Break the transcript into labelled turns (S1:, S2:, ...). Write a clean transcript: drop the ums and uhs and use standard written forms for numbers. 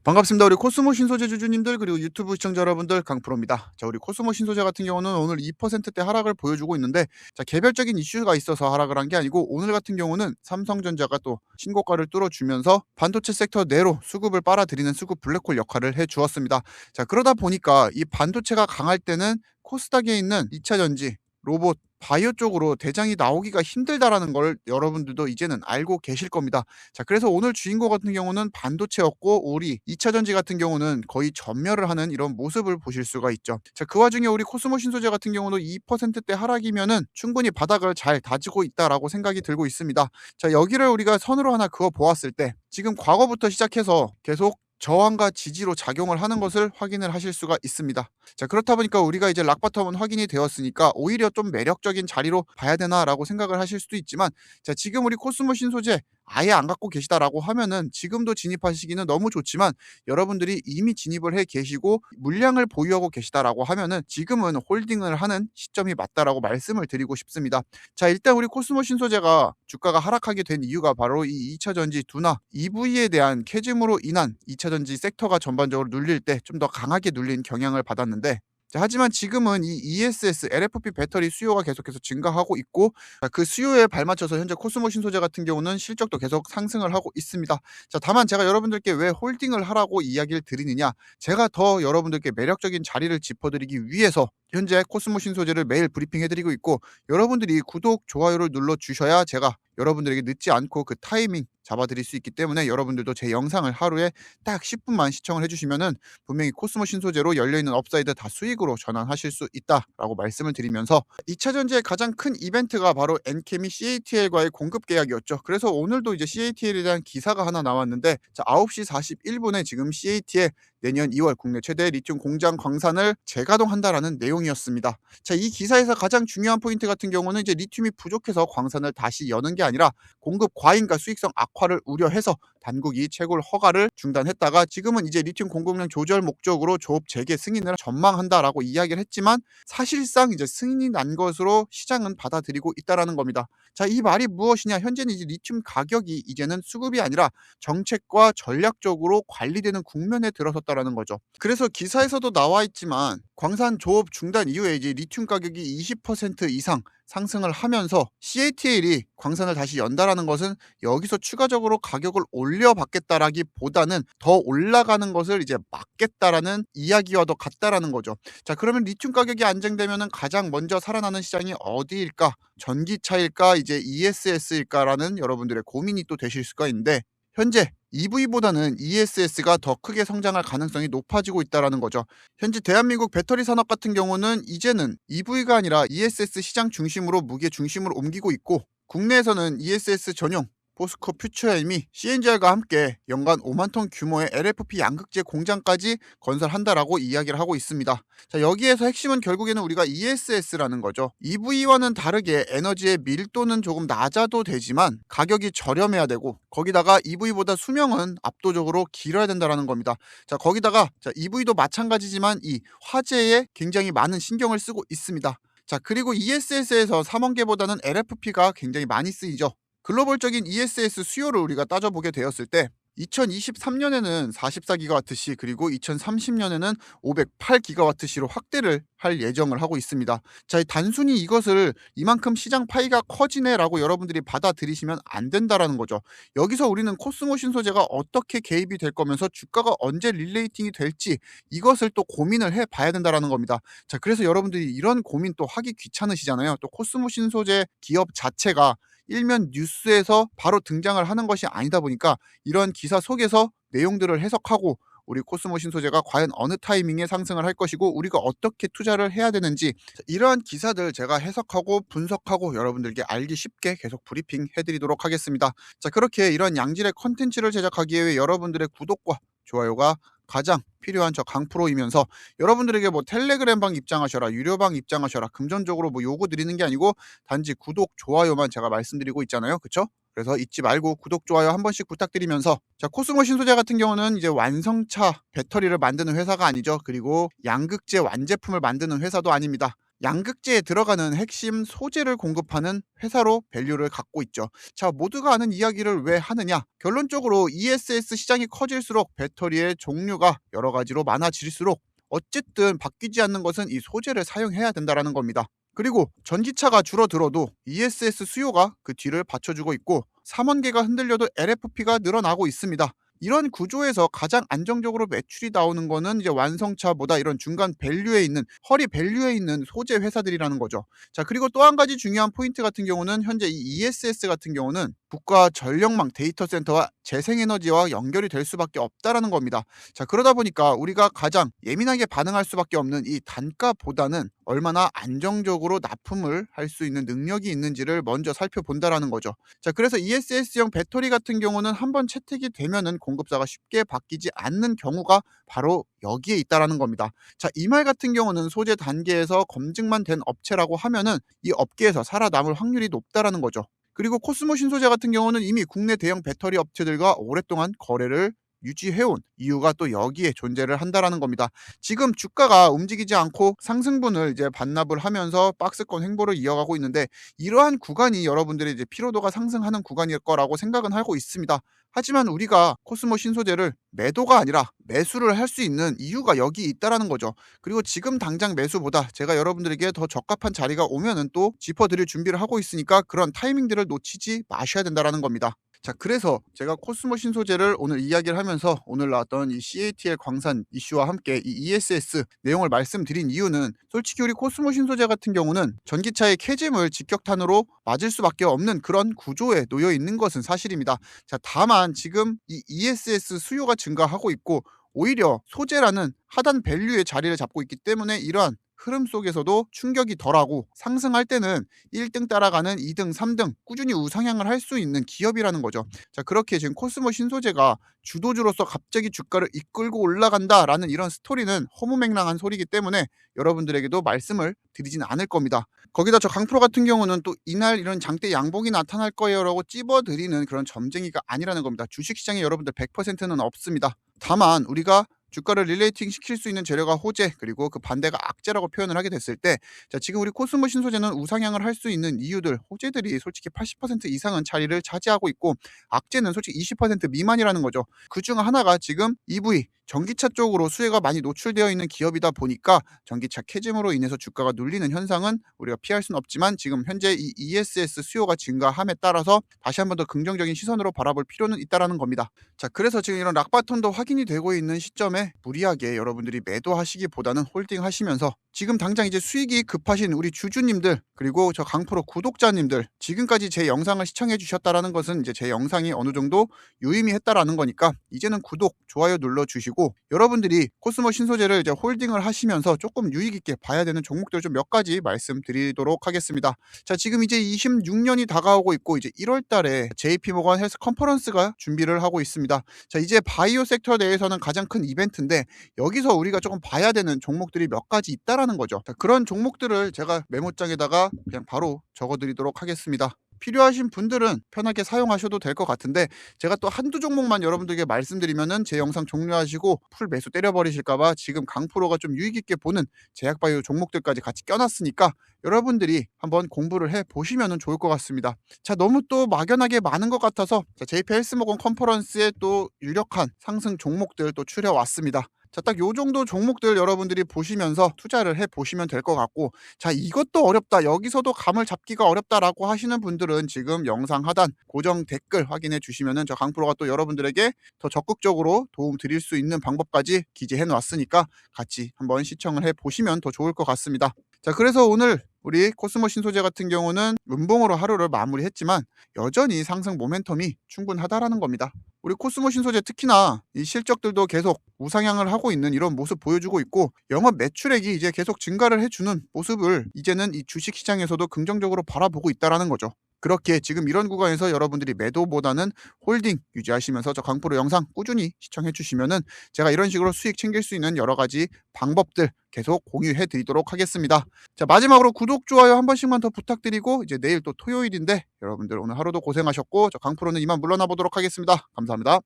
S1: 반갑습니다. 우리 코스모 신소재 주주님들 그리고 유튜브 시청자 여러분들 강프로입니다. 자, 우리 코스모 신소재 같은 경우는 오늘 2%대 하락을 보여주고 있는데 자, 개별적인 이슈가 있어서 하락을 한 게 아니고 오늘 같은 경우는 삼성전자가 또 신고가를 뚫어주면서 반도체 섹터 내로 수급을 빨아들이는 수급 블랙홀 역할을 해 주었습니다. 자, 그러다 보니까 이 반도체가 강할 때는 코스닥에 있는 2차 전지, 로봇, 바이오 쪽으로 대장이 나오기가 힘들다라는 걸 여러분들도 이제는 알고 계실 겁니다. 자, 그래서 오늘 주인공 같은 경우는 반도체였고 우리 2차 전지 같은 경우는 거의 전멸을 하는 이런 모습을 보실 수가 있죠. 자, 그 와중에 우리 코스모 신소재 같은 경우도 2%대 하락이면은 충분히 바닥을 잘 다지고 있다라고 생각이 들고 있습니다. 자, 여기를 우리가 선으로 하나 그어 보았을 때 지금 과거부터 시작해서 계속 저항과 지지로 작용을 하는 것을 확인을 하실 수가 있습니다. 자, 그렇다 보니까 우리가 이제 락바텀은 확인이 되었으니까 오히려 좀 매력적인 자리로 봐야 되나라고 생각을 하실 수도 있지만, 자, 지금 우리 코스모 신소재 아예 안 갖고 계시다라고 하면은 지금도 진입하시기는 너무 좋지만 여러분들이 이미 진입을 해 계시고 물량을 보유하고 계시다라고 하면은 지금은 홀딩을 하는 시점이 맞다라고 말씀을 드리고 싶습니다. 자, 일단 우리 코스모 신소재가 주가가 하락하게 된 이유가 바로 이 2차 전지 둔화 EV에 대한 캐즘으로 인한 2차 전지 섹터가 전반적으로 눌릴 때 좀 더 강하게 눌린 경향을 받았는데, 자, 하지만 지금은 이 ESS, LFP 배터리 수요가 계속해서 증가하고 있고, 자, 그 수요에 발맞춰서 현재 코스모 신소재 같은 경우는 실적도 계속 상승을 하고 있습니다. 자, 다만 제가 여러분들께 왜 홀딩을 하라고 이야기를 드리느냐, 제가 더 여러분들께 매력적인 자리를 짚어드리기 위해서 현재 코스모 신소재를 매일 브리핑해드리고 있고, 여러분들이 구독, 좋아요를 눌러주셔야 제가 여러분들에게 늦지 않고 그 타이밍 잡아드릴 수 있기 때문에 여러분들도 제 영상을 하루에 딱 10분만 시청을 해주시면은 분명히 코스모 신소재로 열려있는 업사이드 다 수익으로 전환하실 수 있다라고 말씀을 드리면서, 2차 전지의 가장 큰 이벤트가 바로 엔케미 CATL과의 공급 계약이었죠. 그래서 오늘도 이제 CATL에 대한 기사가 하나 나왔는데, 자, 9시 41분에 지금 CATL 내년 2월 국내 최대 리튬 공장 광산을 재가동한다라는 내용이었습니다. 자, 이 기사에서 가장 중요한 포인트 같은 경우는 이제 리튬이 부족해서 광산을 다시 여는 게 아니라 공급 과잉과 수익성 악화를 우려해서 당국이 채굴 허가를 중단했다가 지금은 이제 리튬 공급량 조절 목적으로 조업 재개 승인을 전망한다라고 이야기를 했지만, 사실상 이제 승인이 난 것으로 시장은 받아들이고 있다라는 겁니다. 자, 이 말이 무엇이냐? 현재는 이제 리튬 가격이 이제는 수급이 아니라 정책과 전략적으로 관리되는 국면에 들어섰다라는 거죠. 그래서 기사에서도 나와 있지만 광산 조업 중단 이후에 이제 리튬 가격이 20% 이상 상승을 하면서 CATL이 광산을 다시 연다라는 것은 여기서 추가적으로 가격을 올려받겠다라기보다는 더 올라가는 것을 이제 막겠다라는 이야기와도 같다라는 거죠. 자, 그러면 리튬 가격이 안정되면은 가장 먼저 살아나는 시장이 어디일까? 전기차일까? 이제 ESS일까라는 여러분들의 고민이 또 되실 수가 있는데, 현재 EV보다는 ESS가 더 크게 성장할 가능성이 높아지고 있다는 거죠. 현재 대한민국 배터리 산업 같은 경우는 이제는 EV가 아니라 ESS 시장 중심으로 무게 중심을 옮기고 있고, 국내에서는 ESS 전용 포스코 퓨처엠이 CNGR과 함께 연간 5만 톤 규모의 LFP 양극재 공장까지 건설한다라고 이야기를 하고 있습니다. 자, 여기에서 핵심은 결국에는 우리가 ESS라는 거죠. EV와는 다르게 에너지의 밀도는 조금 낮아도 되지만 가격이 저렴해야 되고, 거기다가 EV보다 수명은 압도적으로 길어야 된다는 겁니다. 자, 거기다가 EV도 마찬가지지만 이 화재에 굉장히 많은 신경을 쓰고 있습니다. 자, 그리고 ESS에서 삼원계보다는 LFP가 굉장히 많이 쓰이죠. 글로벌적인 ESS 수요를 우리가 따져보게 되었을 때 2023년에는 44GWh, 그리고 2030년에는 508GWh로 확대를 할 예정을 하고 있습니다. 자, 단순히 이것을 이만큼 시장 파이가 커지네라고 여러분들이 받아들이시면 안 된다라는 거죠. 여기서 우리는 코스모 신소재가 어떻게 개입이 될 거면서 주가가 언제 릴레이팅이 될지 이것을 또 고민을 해봐야 된다라는 겁니다. 자, 그래서 여러분들이 이런 고민 또 하기 귀찮으시잖아요. 또 코스모 신소재 기업 자체가 일면 뉴스에서 바로 등장을 하는 것이 아니다 보니까 이런 기사 속에서 내용들을 해석하고 우리 코스모 신소재가 과연 어느 타이밍에 상승을 할 것이고 우리가 어떻게 투자를 해야 되는지, 이러한 기사들 제가 해석하고 분석하고 여러분들께 알기 쉽게 계속 브리핑 해드리도록 하겠습니다. 자, 그렇게 이런 양질의 컨텐츠를 제작하기 위해 여러분들의 구독과 좋아요가 가장 필요한 저 강프로이면서, 여러분들에게 뭐 텔레그램방 입장하셔라, 유료방 입장하셔라, 금전적으로 뭐 요구 드리는 게 아니고 단지 구독, 좋아요만 제가 말씀드리고 있잖아요. 그쵸? 그래서 잊지 말고 구독, 좋아요 한 번씩 부탁드리면서, 자, 코스모 신소재 같은 경우는 이제 완성차 배터리를 만드는 회사가 아니죠. 그리고 양극재 완제품을 만드는 회사도 아닙니다. 양극재에 들어가는 핵심 소재를 공급하는 회사로 밸류를 갖고 있죠. 자, 모두가 아는 이야기를 왜 하느냐? 결론적으로 ESS 시장이 커질수록 배터리의 종류가 여러 가지로 많아질수록 어쨌든 바뀌지 않는 것은 이 소재를 사용해야 된다라는 겁니다. 그리고 전기차가 줄어들어도 ESS 수요가 그 뒤를 받쳐주고 있고, 삼원계가 흔들려도 LFP가 늘어나고 있습니다. 이런 구조에서 가장 안정적으로 매출이 나오는 거는 이제 완성차보다 이런 중간 밸류에 있는, 허리 밸류에 있는 소재 회사들이라는 거죠. 자, 그리고 또 한 가지 중요한 포인트 같은 경우는 현재 이 ESS 같은 경우는 국가 전력망 데이터 센터와 재생에너지와 연결이 될 수밖에 없다라는 겁니다. 자, 그러다 보니까 우리가 가장 예민하게 반응할 수밖에 없는 이 단가보다는 얼마나 안정적으로 납품을 할 수 있는 능력이 있는지를 먼저 살펴본다라는 거죠. 자, 그래서 ESS형 배터리 같은 경우는 한번 채택이 되면은 공급사가 쉽게 바뀌지 않는 경우가 바로 여기에 있다라는 겁니다. 자, 이 말 같은 경우는 소재 단계에서 검증만 된 업체라고 하면은 이 업계에서 살아남을 확률이 높다라는 거죠. 그리고 코스모 신소재 같은 경우는 이미 국내 대형 배터리 업체들과 오랫동안 거래를 유지해온 이유가 또 여기에 존재를 한다라는 겁니다. 지금 주가가 움직이지 않고 상승분을 이제 반납을 하면서 박스권 횡보를 이어가고 있는데, 이러한 구간이 여러분들의 이제 피로도가 상승하는 구간일 거라고 생각은 하고 있습니다. 하지만 우리가 코스모 신소재를 매도가 아니라 매수를 할 수 있는 이유가 여기 있다라는 거죠. 그리고 지금 당장 매수보다 제가 여러분들에게 더 적합한 자리가 오면은 또 짚어드릴 준비를 하고 있으니까 그런 타이밍들을 놓치지 마셔야 된다라는 겁니다. 자, 그래서 제가 코스모 신소재를 오늘 이야기를 하면서 오늘 나왔던 이 CATL 광산 이슈와 함께 이 ESS 내용을 말씀드린 이유는, 솔직히 우리 코스모 신소재 같은 경우는 전기차의 캐즘을 직격탄으로 맞을 수밖에 없는 그런 구조에 놓여 있는 것은 사실입니다. 자, 다만 지금 이 ESS 수요가 증가하고 있고, 오히려 소재라는 하단 밸류의 자리를 잡고 있기 때문에 이러한 흐름 속에서도 충격이 덜하고, 상승할 때는 1등 따라가는 2등, 3등 꾸준히 우상향을 할 수 있는 기업이라는 거죠. 자, 그렇게 지금 코스모 신소재가 주도주로서 갑자기 주가를 이끌고 올라간다라는 이런 스토리는 허무맹랑한 소리이기 때문에 여러분들에게도 말씀을 드리진 않을 겁니다. 거기다 저 강프로 같은 경우는 또 이날 이런 장대 양봉이 나타날 거예요라고 찝어드리는 그런 점쟁이가 아니라는 겁니다. 주식시장에 여러분들 100%는 없습니다. 다만 우리가 주가를 릴레이팅 시킬 수 있는 재료가 호재, 그리고 그 반대가 악재라고 표현을 하게 됐을 때, 자, 지금 우리 코스모 신소재는 우상향을 할 수 있는 이유들, 호재들이 솔직히 80% 이상은 자리를 차지하고 있고, 악재는 솔직히 20% 미만이라는 거죠. 그중 하나가 지금 EV 전기차 쪽으로 수혜가 많이 노출되어 있는 기업이다 보니까 전기차 캐즘으로 인해서 주가가 눌리는 현상은 우리가 피할 수는 없지만, 지금 현재 이 ESS 수요가 증가함에 따라서 다시 한번 더 긍정적인 시선으로 바라볼 필요는 있다라는 겁니다. 자, 그래서 지금 이런 락바톤도 확인이 되고 있는 시점에 무리하게 여러분들이 매도하시기보다는 홀딩하시면서, 지금 당장 이제 수익이 급하신 우리 주주님들, 그리고 저 강프로 구독자님들, 지금까지 제 영상을 시청해 주셨다라는 것은 이제 제 영상이 어느 정도 유의미했다라는 거니까 이제는 구독, 좋아요 눌러주시고, 여러분들이 코스모 신소재를 이제 홀딩을 하시면서 조금 유익 있게 봐야 되는 종목들 좀 몇 가지 말씀드리도록 하겠습니다. 자, 지금 이제 26년이 다가오고 있고, 이제 1월 달에 JP모건 헬스 컨퍼런스가 준비를 하고 있습니다. 자, 이제 바이오 섹터 내에서는 가장 큰 이벤트인데, 여기서 우리가 조금 봐야 되는 종목들이 몇 가지 있다라는 거죠. 자, 그런 종목들을 제가 메모장에다가 그냥 바로 적어드리도록 하겠습니다. 필요하신 분들은 편하게 사용하셔도 될 것 같은데, 제가 또 한두 종목만 여러분들에게 말씀드리면은 제 영상 종료하시고 풀 매수 때려버리실까봐 지금 강프로가 좀 유익 있게 보는 제약바이오 종목들까지 같이 껴놨으니까 여러분들이 한번 공부를 해 보시면 좋을 것 같습니다. 자, 너무 또 막연하게 많은 것 같아서 JP 헬스모건 컨퍼런스에 또 유력한 상승 종목들 또 추려왔습니다. 자, 딱 요 정도 종목들 여러분들이 보시면서 투자를 해 보시면 될 것 같고, 자, 이것도 어렵다, 여기서도 감을 잡기가 어렵다라고 하시는 분들은 지금 영상 하단 고정 댓글 확인해 주시면은 저 강프로가 또 여러분들에게 더 적극적으로 도움 드릴 수 있는 방법까지 기재해 놨으니까 같이 한번 시청을 해 보시면 더 좋을 것 같습니다. 자, 그래서 오늘 우리 코스모 신소재 같은 경우는 음봉으로 하루를 마무리했지만 여전히 상승 모멘텀이 충분하다라는 겁니다. 우리 코스모 신소재 특히나 이 실적들도 계속 우상향을 하고 있는 이런 모습 보여주고 있고, 영업 매출액이 이제 계속 증가를 해주는 모습을 이제는 이 주식시장에서도 긍정적으로 바라보고 있다라는 거죠. 그렇게 지금 이런 구간에서 여러분들이 매도보다는 홀딩 유지하시면서 저 강프로 영상 꾸준히 시청해 주시면은 제가 이런 식으로 수익 챙길 수 있는 여러 가지 방법들 계속 공유해 드리도록 하겠습니다. 자, 마지막으로 구독, 좋아요 한 번씩만 더 부탁드리고, 이제 내일 또 토요일인데 여러분들 오늘 하루도 고생하셨고, 저 강프로는 이만 물러나 보도록 하겠습니다. 감사합니다.